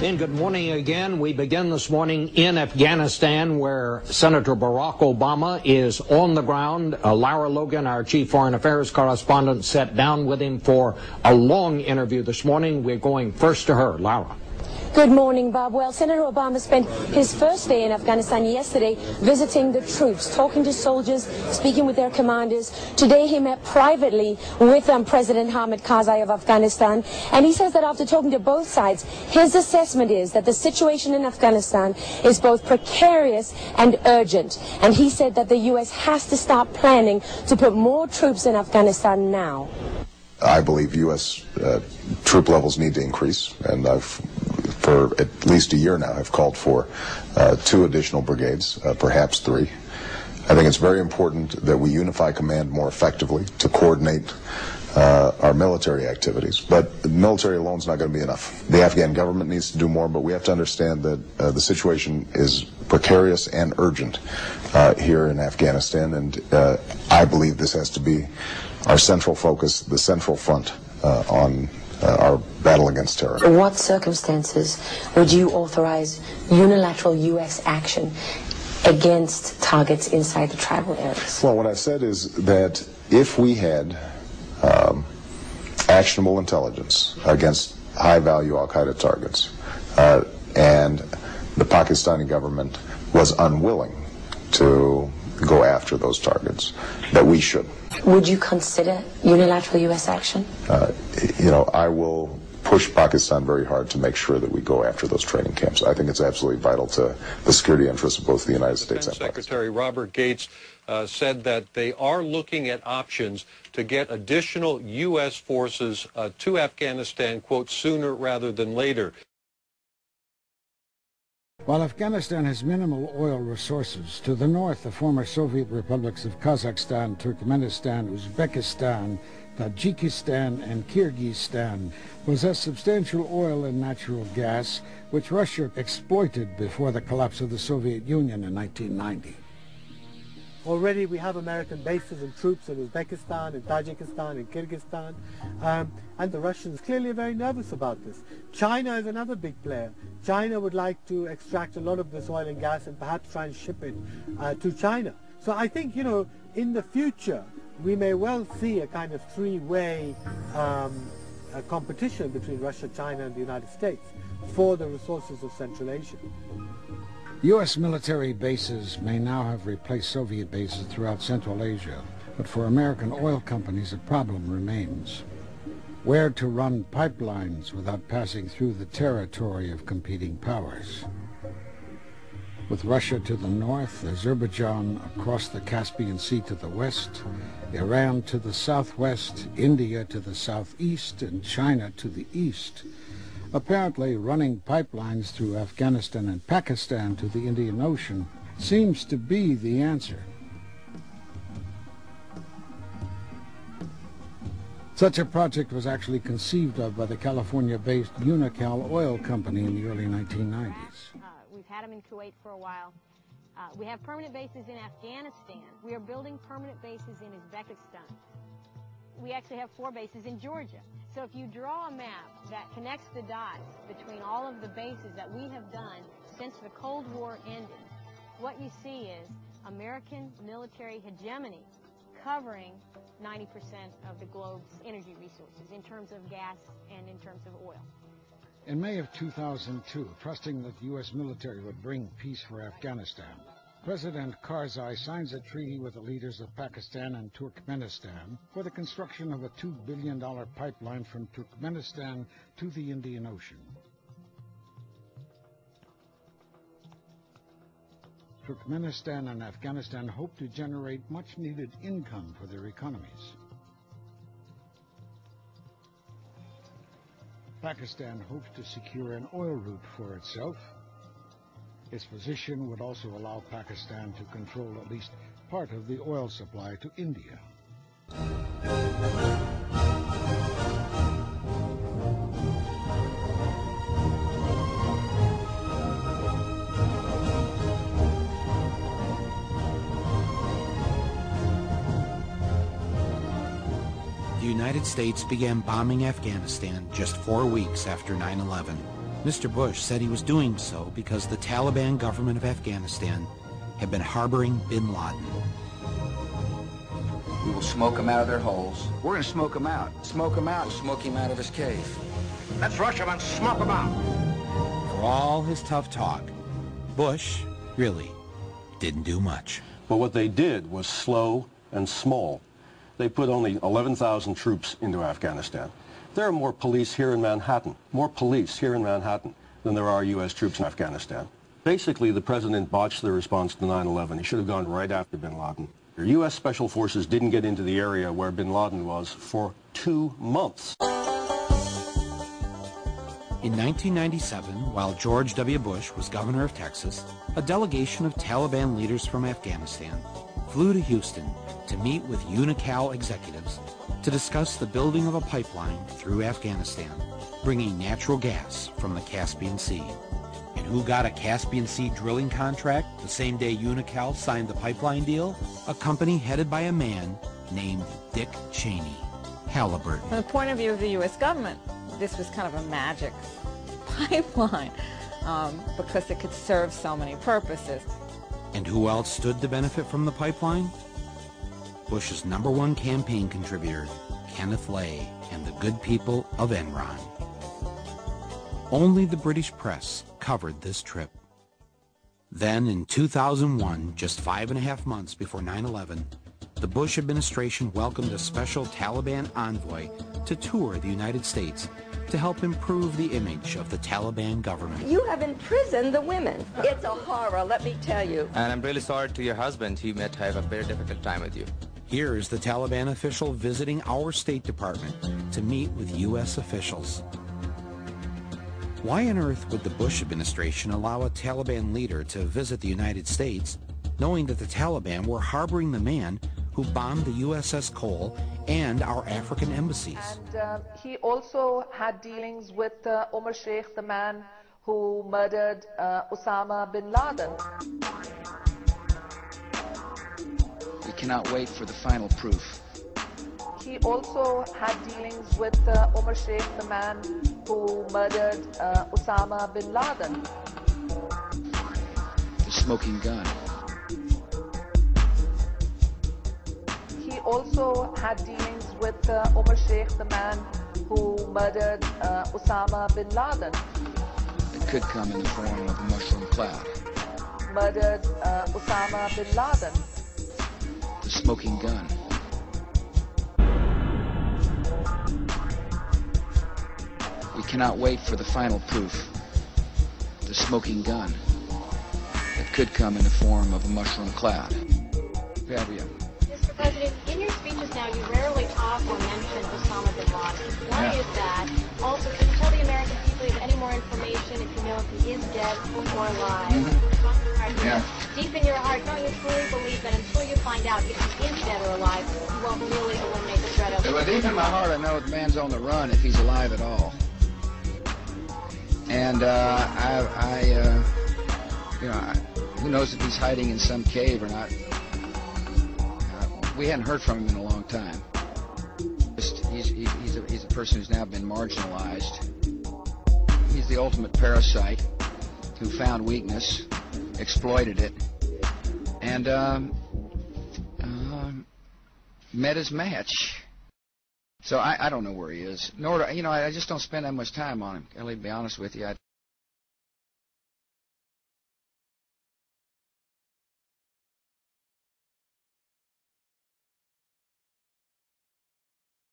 And good morning again. We begin this morning in Afghanistan, where Senator Barack Obama is on the ground. Lara Logan, our chief foreign affairs correspondent, sat down with him for a long interview this morning. We're going first to her. Lara. Good morning, Bob. Well, Senator Obama spent his first day in Afghanistan yesterday visiting the troops, talking to soldiers, speaking with their commanders. Today he met privately with President Hamid Karzai of Afghanistan, and he says that after talking to both sides, his assessment is that the situation in Afghanistan is both precarious and urgent. And he said that the U.S. has to start planning to put more troops in Afghanistan now. I believe U.S. Troop levels need to increase, and for at least a year now, I've called for 2 additional brigades, perhaps 3. I think it's very important that we unify command more effectively to coordinate our military activities. But military alone is not going to be enough. The Afghan government needs to do more, but we have to understand that the situation is precarious and urgent here in Afghanistan, and I believe this has to be our central focus, the central front on our battle against terror. In what circumstances would you authorize unilateral U.S. action against targets inside the tribal areas? Well, what I've said is that if we had actionable intelligence against high-value al-Qaeda targets and the Pakistani government was unwilling to go after those targets, that we should. Would you consider unilateral U.S. action? I will push Pakistan very hard to make sure that we go after those training camps. I think it's absolutely vital to the security interests of both the United States and Pakistan. Secretary Robert Gates said that they are looking at options to get additional U.S. forces to Afghanistan, quote, sooner rather than later. While Afghanistan has minimal oil resources, to the north the former Soviet republics of Kazakhstan, Turkmenistan, Uzbekistan, Tajikistan and Kyrgyzstan possess substantial oil and natural gas, which Russia exploited before the collapse of the Soviet Union in 1990. Already we have American bases and troops in Uzbekistan, in Tajikistan, in Kyrgyzstan, and the Russians clearly are very nervous about this. China is another big player. China would like to extract a lot of this oil and gas and perhaps try and ship it to China. So I think, in the future, we may well see a kind of three-way competition between Russia, China, and the United States for the resources of Central Asia. U.S. military bases may now have replaced Soviet bases throughout Central Asia, but for American oil companies a problem remains. Where to run pipelines without passing through the territory of competing powers? With Russia to the north, Azerbaijan across the Caspian Sea to the west, Iran to the southwest, India to the southeast, and China to the east. Apparently, running pipelines through Afghanistan and Pakistan to the Indian Ocean seems to be the answer. Such a project was actually conceived of by the California-based Unocal Oil Company in the early 1990s. We've had them in Kuwait for a while. We have permanent bases in Afghanistan. We are building permanent bases in Uzbekistan. We actually have 4 bases in Georgia. So if you draw a map that connects the dots between all of the bases that we have done since the Cold War ended, what you see is American military hegemony covering 90% of the globe's energy resources in terms of gas and in terms of oil. In May of 2002, trusting that the U.S. military would bring peace for Afghanistan, President Karzai signs a treaty with the leaders of Pakistan and Turkmenistan for the construction of a $2 billion pipeline from Turkmenistan to the Indian Ocean. Turkmenistan and Afghanistan hope to generate much-needed income for their economies. Pakistan hopes to secure an oil route for itself. Its position would also allow Pakistan to control at least part of the oil supply to India. The United States began bombing Afghanistan just 4 weeks after 9/11. Mr. Bush said he was doing so because the Taliban government of Afghanistan had been harboring bin Laden. We will smoke them out of their holes. We're going to smoke them out. Smoke them out and smoke him out of his cave. Let's rush him and smoke him out. For all his tough talk, Bush really didn't do much. But what they did was slow and small. They put only 11,000 troops into Afghanistan. There are more police here in Manhattan, than there are U.S. troops in Afghanistan. Basically, the president botched the response to 9/11. He should have gone right after bin Laden. The U.S. Special Forces didn't get into the area where bin Laden was for 2 months. In 1997, while George W. Bush was governor of Texas, a delegation of Taliban leaders from Afghanistan flew to Houston to meet with UNICAL executives to discuss the building of a pipeline through Afghanistan, bringing natural gas from the Caspian Sea. And who got a Caspian Sea drilling contract the same day UNICAL signed the pipeline deal? A company headed by a man named Dick Cheney, Halliburton. From the point of view of the U.S. government, this was kind of a magic pipeline because it could serve so many purposes. And who else stood to benefit from the pipeline? Bush's #1 campaign contributor, Kenneth Lay, and the good people of Enron. Only the British press covered this trip. Then in 2001, just 5.5 months before 9/11, the Bush administration welcomed a special Taliban envoy to tour the United States to help improve the image of the Taliban government. You have imprisoned the women. It's a horror, let me tell you. And I'm really sorry to your husband. He might have a very difficult time with you. Here is the Taliban official visiting our State Department to meet with U.S. officials. Why on earth would the Bush administration allow a Taliban leader to visit the United States, knowing that the Taliban were harboring the man who bombed the USS Cole and our African embassies? And he also had dealings with Omar Sheikh, the man who murdered Osama bin Laden. We cannot wait for the final proof. He also had dealings with Omar Sheikh, the man who murdered Osama bin Laden. The smoking gun. He also had dealings with Omar Sheikh, the man who murdered Osama bin Laden. It could come in the form of a mushroom cloud. Murdered Osama bin Laden. The smoking gun. We cannot wait for the final proof. The smoking gun. It could come in the form of a mushroom cloud. Gabrielle. Mr. President, in your speeches now, you rarely talk or mention Osama bin Laden. Why is that? Also, can you tell the American people if you have any more information, if you know if he is dead or alive? Deep in your heart, don't you truly believe that until you find out if he is dead or alive, you won't really eliminate the threat of Well, deep in my heart, I know the man's on the run if he's alive at all. And who knows if he's hiding in some cave or not. We hadn't heard from him in a long time. He's a person who's now been marginalized. He's the ultimate parasite who found weakness, exploited it, and met his match. So I don't know where he is. Nor do, I just don't spend that much time on him. I'll be honest with you.